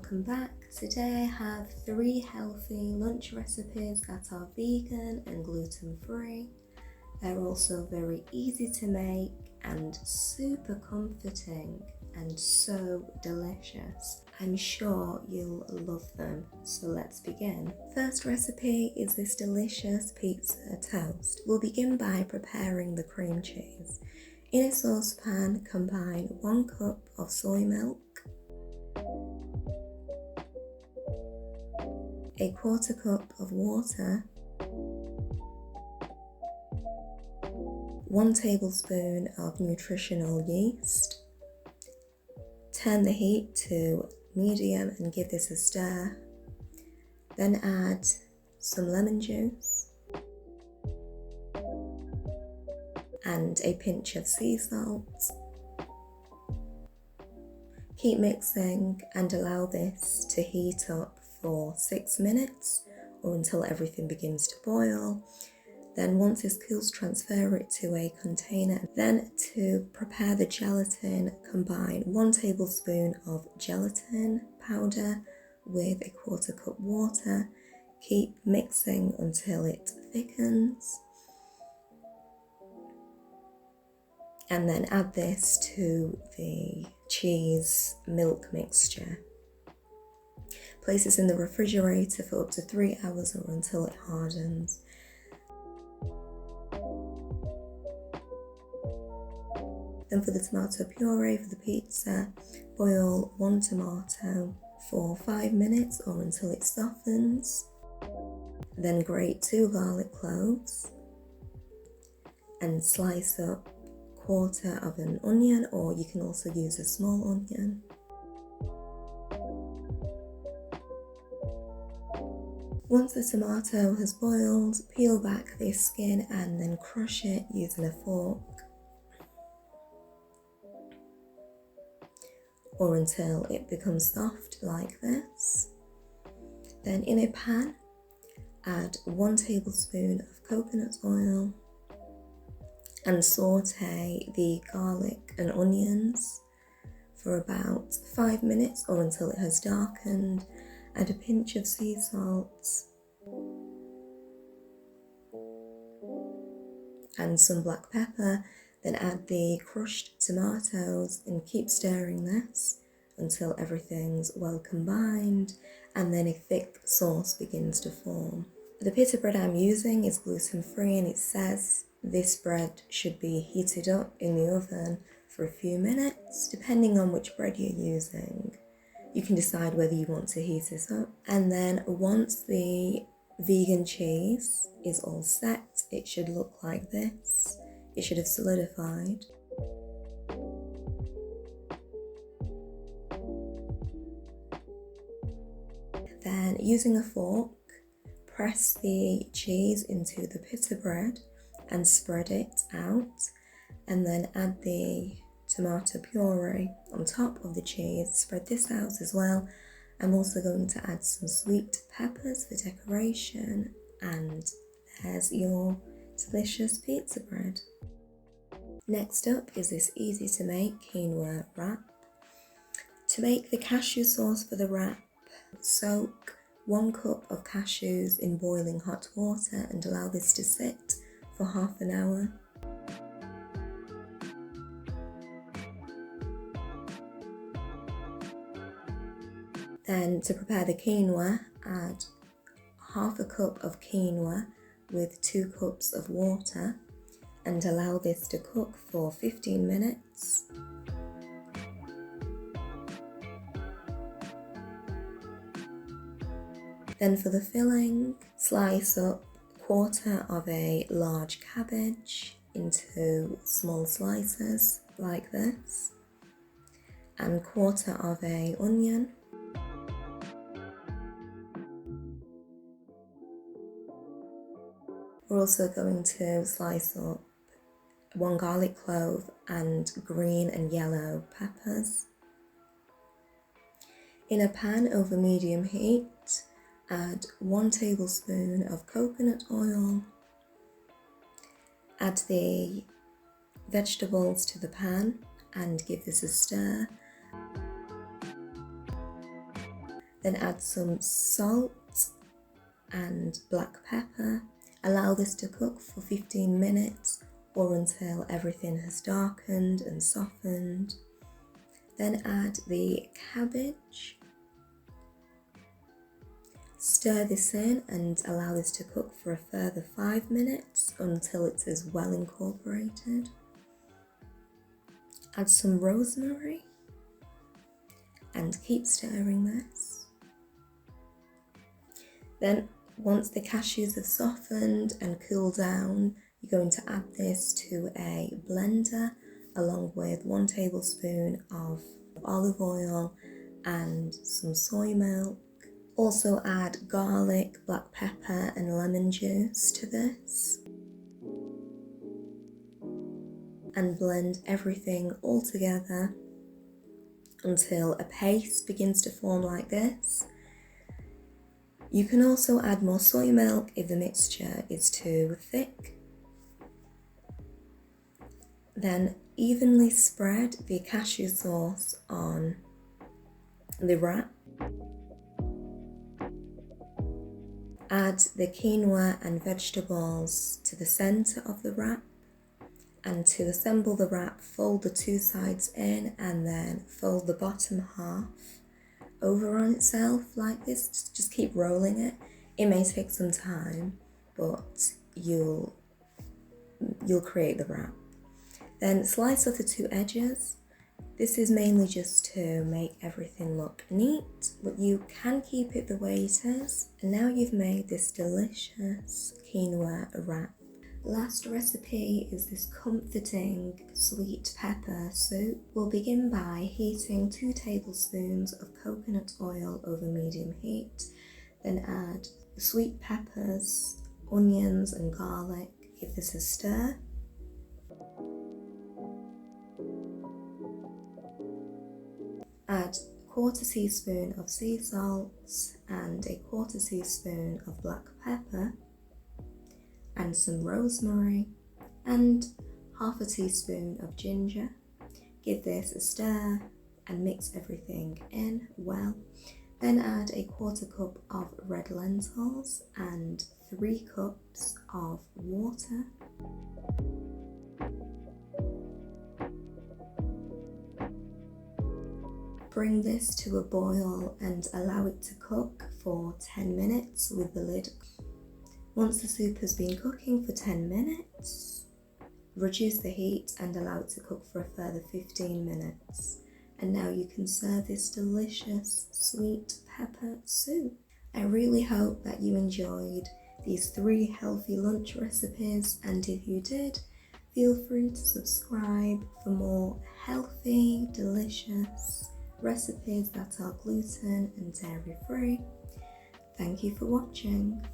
welcome back. Today I have 3 healthy lunch recipes that are vegan and gluten-free. They're also very easy to make and super comforting and so delicious. I'm sure you'll love them, so let's begin. First recipe is this delicious pizza toast. We'll begin by preparing the cream cheese. In a saucepan, combine 1 cup of soy milk, 1/4 cup of water, 1 tablespoon of nutritional yeast. Turn the heat to medium and give this a stir. Then add some lemon juice and a pinch of sea salt. Keep mixing and allow this to heat up for 6 minutes or until everything begins to boil. Then once this cools, transfer it to a container. Then to prepare the gelatin, combine 1 tablespoon of gelatin powder with 1/4 cup water. Keep mixing until it thickens. And then add this to the cheese milk mixture. Place this in the refrigerator for up to 3 hours or until it hardens. Then for the tomato puree for the pizza, boil 1 tomato for 5 minutes or until it softens. Then grate 2 garlic cloves and slice up 1/4 of an onion, or you can also use a small onion. Once the tomato has boiled, peel back the skin and then crush it using a fork, or until it becomes soft like this. Then in a pan, add 1 tablespoon of coconut oil and saute the garlic and onions for about 5 minutes or until it has darkened. Add a pinch of sea salt and some black pepper. Then add the crushed tomatoes and keep stirring this until everything's well combined and then a thick sauce begins to form. The pita bread I'm using is gluten-free, and it says this bread should be heated up in the oven for a few minutes. Depending on which bread you're using, you can decide whether you want to heat this up. And then once the vegan cheese is all set, it should look like this. It should have solidified. Then using a fork, press the cheese into the pita bread and spread it out, and then add the tomato puree on top of the cheese. Spread this out as well. I'm also going to add some sweet peppers for decoration, and there's your delicious pizza bread. Next up is this easy to make quinoa wrap. To make the cashew sauce for the wrap, soak 1 cup of cashews in boiling hot water and allow this to sit for half an hour. Then to prepare the quinoa, add 1/2 cup of quinoa with 2 cups of water and allow this to cook for 15 minutes. Then for the filling, slice up 1/4 of a large cabbage into small slices like this, and 1/4 of a onion. We're also going to slice up 1 garlic clove and green and yellow peppers. In a pan over medium heat, add 1 tablespoon of coconut oil. Add the vegetables to the pan and give this a stir. Then add some salt and black pepper. Allow this to cook for 15 minutes or until everything has darkened and softened. Then add the cabbage. Stir this in and allow this to cook for a further 5 minutes until it is well incorporated. Add some rosemary and keep stirring this. Then once the cashews have softened and cooled down, you're going to add this to a blender along with 1 tablespoon of olive oil and some soy milk. Also add garlic, black pepper and lemon juice to this. And blend everything all together until a paste begins to form like this. You can also add more soy milk if the mixture is too thick. Then evenly spread the cashew sauce on the wrap. Add the quinoa and vegetables to the centre of the wrap, and to assemble the wrap, fold the 2 sides in and then fold the bottom half over on itself like this. Just keep rolling it. It may take some time, but you'll create the wrap. Then slice off the 2 edges. This is mainly just to make everything look neat, but you can keep it the way it is. And now you've made this delicious quinoa wrap. Last recipe is this comforting sweet pepper soup. We'll begin by heating 2 tablespoons of coconut oil over medium heat. Then add the sweet peppers, onions and garlic. Give this a stir. Add a 1/4 teaspoon of sea salt and a 1/4 teaspoon of black pepper and some rosemary and 1/2 teaspoon of ginger. Give this a stir and mix everything in well. Then add a 1/4 cup of red lentils and 3 cups of water. Bring this to a boil and allow it to cook for 10 minutes with the lid. Once the soup has been cooking for 10 minutes, reduce the heat and allow it to cook for a further 15 minutes. And now you can serve this delicious sweet pepper soup. I really hope that you enjoyed these 3 healthy lunch recipes, and if you did, feel free to subscribe for more healthy, delicious recipes that are gluten and dairy free. Thank you for watching.